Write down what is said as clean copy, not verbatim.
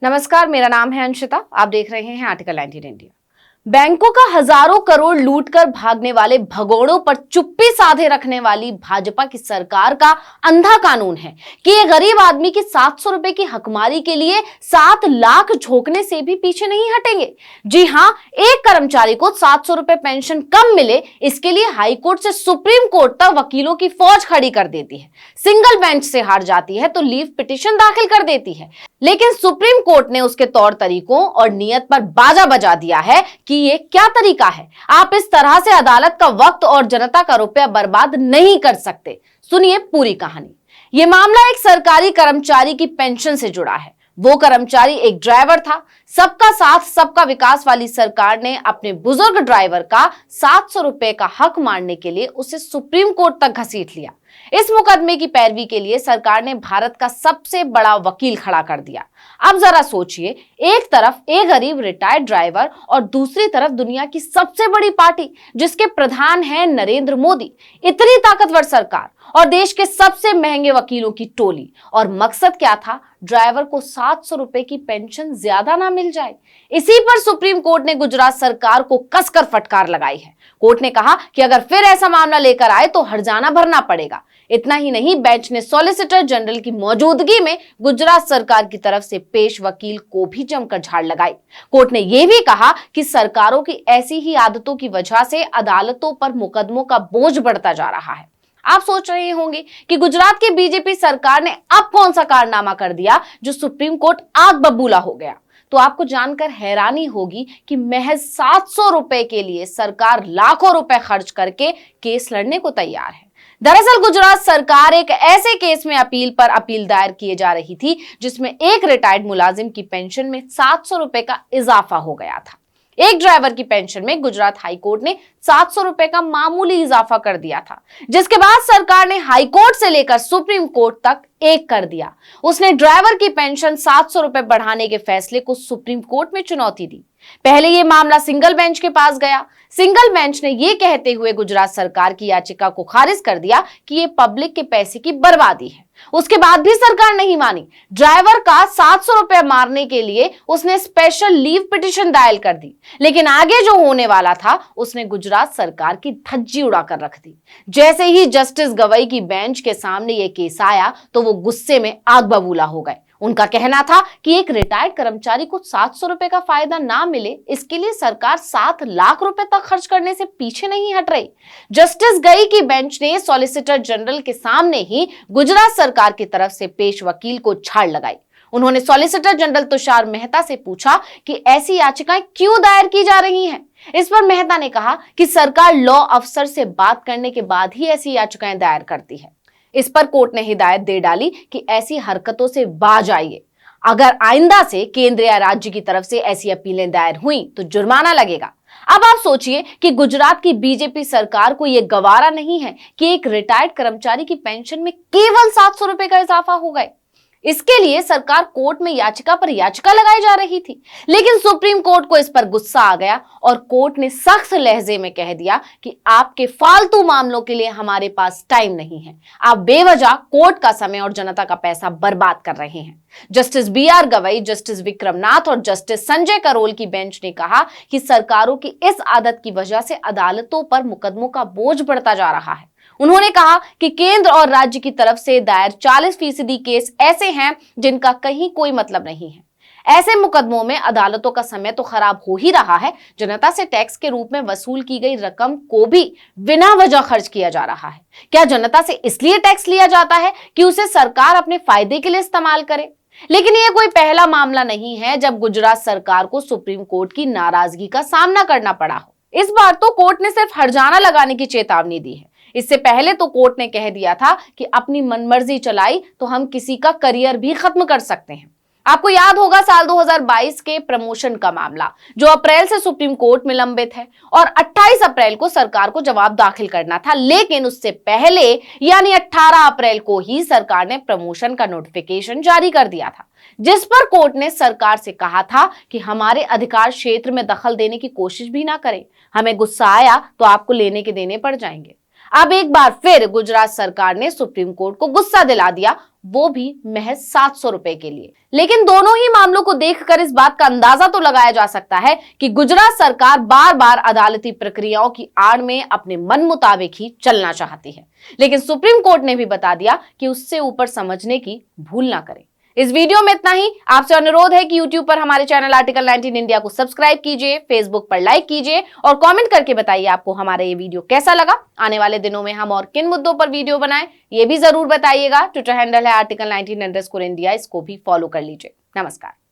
नमस्कार, मेरा नाम है अंशिता। आप देख रहे हैं आर्टिकल 19 इंडिया। बैंकों का हजारों करोड़ लूटकर भागने वाले भगोड़ों पर चुप्पी साधे रखने वाली भाजपा की सरकार का अंधा कानून है कि ये गरीब आदमी की 700 रुपए की हकमारी के लिए 7 लाख झोंकने से भी पीछे नहीं हटेंगे। जी हां, एक कर्मचारी को 700 रुपए पेंशन कम मिले, इसके लिए हाईकोर्ट से सुप्रीम कोर्ट तक वकीलों की फौज खड़ी कर देती है। सिंगल बेंच से हार जाती है तो लीव पिटीशन दाखिल कर देती है, लेकिन सुप्रीम कोर्ट ने उसके तौर तरीकों और नियत पर बाजा बजा दिया है कि ये क्या तरीका है। आप इस तरह से अदालत का वक्त और जनता का रुपया बर्बाद नहीं कर सकते। सुनिए पूरी कहानी। ये मामला एक सरकारी कर्मचारी की पेंशन से जुड़ा है। वो कर्मचारी एक ड्राइवर था। सबका साथ सबका विकास वाली सरकार ने अपने बुजुर्ग ड्राइवर का 700 रुपए का हक मारने के लिए उसे सुप्रीम कोर्ट तक घसीट लिया। इस मुकदमे की पैरवी के लिए सरकार ने भारत का सबसे बड़ा वकील खड़ा कर दिया। अब जरा सोचिए, एक तरफ एक गरीब रिटायर्ड ड्राइवर और दूसरी तरफ दुनिया की सबसे बड़ी पार्टी जिसके प्रधान हैं नरेंद्र मोदी। इतनी ताकतवर सरकार और देश के सबसे महंगे वकीलों की टोली। और मकसद क्या था? ड्राइवर को 700 रुपए की पेंशन ज्यादा ना मिल जाए। इसी पर सुप्रीम कोर्ट ने गुजरात सरकार को कसकर फटकार लगाई है। कोर्ट ने कहा कि अगर फिर ऐसा मामला लेकर आए तो हर्जाना भरना पड़ेगा। इतना ही नहीं, बेंच ने सॉलिसिटर जनरल की मौजूदगी में गुजरात सरकार की तरफ से पेश वकील को भी जमकर झाड़ लगाई। कोर्ट ने यह भी कहा कि सरकारों की ऐसी ही आदतों की वजह से अदालतों पर मुकदमों का बोझ बढ़ता जा रहा है। आप सोच रहे होंगे कि गुजरात की बीजेपी सरकार ने अब कौन सा कारनामा कर दिया जो सुप्रीम कोर्ट आग बबूला हो गया। तो आपको जानकर हैरानी होगी कि महज 700 रुपए के लिए सरकार लाखों रुपए खर्च करके केस लड़ने को तैयार है। दरअसल गुजरात सरकार एक ऐसे केस में अपील दायर किए जा रही थी जिसमें एक रिटायर्ड मुलाजिम की पेंशन में 700 रुपए का इजाफा हो गया था। एक ड्राइवर की पेंशन में गुजरात हाईकोर्ट ने 700 रुपए का मामूली इजाफा कर दिया था, जिसके बाद सरकार ने हाईकोर्ट से लेकर सुप्रीम कोर्ट तक एक कर दिया। उसने ड्राइवर की पेंशन 700 रुपए बढ़ाने के फैसले को सुप्रीम कोर्ट में चुनौती दी। पहले यह मामला सिंगल बेंच के पास गया। सिंगल बेंच ने यह कहते हुए गुजरात सरकार की याचिका को खारिज कर दिया कि यह पब्लिक के पैसे की बर्बादी है। उसके बाद भी सरकार नहीं मानी। ड्राइवर का 700 रुपए मारने के लिए उसने स्पेशल लीव पिटीशन दायर कर दी, लेकिन आगे जो होने वाला था उसने गुजरात सरकार की धज्जी उड़ाकर रख दी। जैसे ही जस्टिस गवई की बेंच के सामने यह केस आया तो वो गुस्से में आग बबूला हो गए। उनका कहना था कि एक रिटायर्ड कर्मचारी को 700 रुपए का फायदा ना मिले, इसके लिए सरकार 7 लाख रुपए तक खर्च करने से पीछे नहीं हट रही। जस्टिस गई की बेंच ने सॉलिसिटर जनरल के सामने ही गुजरात सरकार की तरफ से पेश वकील को झाड़ लगाई। उन्होंने सॉलिसिटर जनरल तुषार मेहता से पूछा कि ऐसी याचिकाएं क्यों दायर की जा रही हैं। इस पर मेहता ने कहा कि सरकार लॉ अफसर से बात करने के बाद ही ऐसी याचिकाएं दायर करती है। इस पर कोर्ट ने हिदायत दे डाली कि ऐसी हरकतों से बाज आइए। अगर आइंदा से केंद्र या राज्य की तरफ से ऐसी अपीलें दायर हुई तो जुर्माना लगेगा। अब आप सोचिए कि गुजरात की बीजेपी सरकार को यह गवारा नहीं है कि एक रिटायर्ड कर्मचारी की पेंशन में केवल 700 रुपए का इजाफा हो गए। इसके लिए सरकार कोर्ट में याचिका पर याचिका लगाई जा रही थी, लेकिन सुप्रीम कोर्ट को इस पर गुस्सा आ गया और कोर्ट ने सख्त लहजे में कह दिया कि आपके फालतू मामलों के लिए हमारे पास टाइम नहीं है। आप बेवजह कोर्ट का समय और जनता का पैसा बर्बाद कर रहे हैं। Justice BR Gavai, justice Vikram Nath और जस्टिस संजय करोल की बेंच ने कहा कि सरकारों की इस आदत की वजह से अदालतों पर मुकदमों का बोझ बढ़ता जा रहा है। उन्होंने कहा कि केंद्र और राज्य की तरफ से दायर 40% केस ऐसे हैं जिनका कहीं कोई मतलब नहीं है। ऐसे मुकदमों में अदालतों का समय तो खराब हो ही रहा है, जनता से टैक्स के रूप में वसूल की गई रकम को भी बिना वजह खर्च किया जा रहा है। क्या जनता से इसलिए टैक्स लिया जाता है कि उसे सरकार अपने फायदे के लिए इस्तेमाल करे? लेकिन यह कोई पहला मामला नहीं है जब गुजरात सरकार को सुप्रीम कोर्ट की नाराजगी का सामना करना पड़ा हो। इस बार तो कोर्ट ने सिर्फ हर्जाना लगाने की चेतावनी दी है। इससे पहले तो कोर्ट ने कह दिया था कि अपनी मनमर्जी चलाई तो हम किसी का करियर भी खत्म कर सकते हैं। आपको याद होगा साल 2022 के प्रमोशन का मामला, जो अप्रैल से सुप्रीम कोर्ट में लंबित है और 28 अप्रैल को सरकार को जवाब दाखिल करना था, लेकिन उससे पहले यानी 18 अप्रैल को ही सरकार ने प्रमोशन का नोटिफिकेशन जारी कर दिया था, जिस पर कोर्ट ने सरकार से कहा था कि हमारे अधिकार क्षेत्र में दखल देने की कोशिश भी ना करें, हमें गुस्सा आया तो आपको लेने के देने पड़ जाएंगे। अब एक बार फिर गुजरात सरकार ने सुप्रीम कोर्ट को गुस्सा दिला दिया, वो भी महज 700 रुपए के लिए। लेकिन दोनों ही मामलों को देखकर इस बात का अंदाजा तो लगाया जा सकता है कि गुजरात सरकार बार बार अदालती प्रक्रियाओं की आड़ में अपने मन मुताबिक ही चलना चाहती है। लेकिन सुप्रीम कोर्ट ने भी बता दिया कि उससे ऊपर समझने की भूल ना करें। इस वीडियो में इतना ही। आपसे अनुरोध है कि YouTube पर हमारे चैनल आर्टिकल 19 इंडिया को सब्सक्राइब कीजिए, Facebook पर लाइक कीजिए और कमेंट करके बताइए आपको हमारा ये वीडियो कैसा लगा। आने वाले दिनों में हम और किन मुद्दों पर वीडियो बनाएं ये भी जरूर बताइएगा। ट्विटर हैंडल है article19_India, इसको भी फॉलो कर लीजिए। नमस्कार।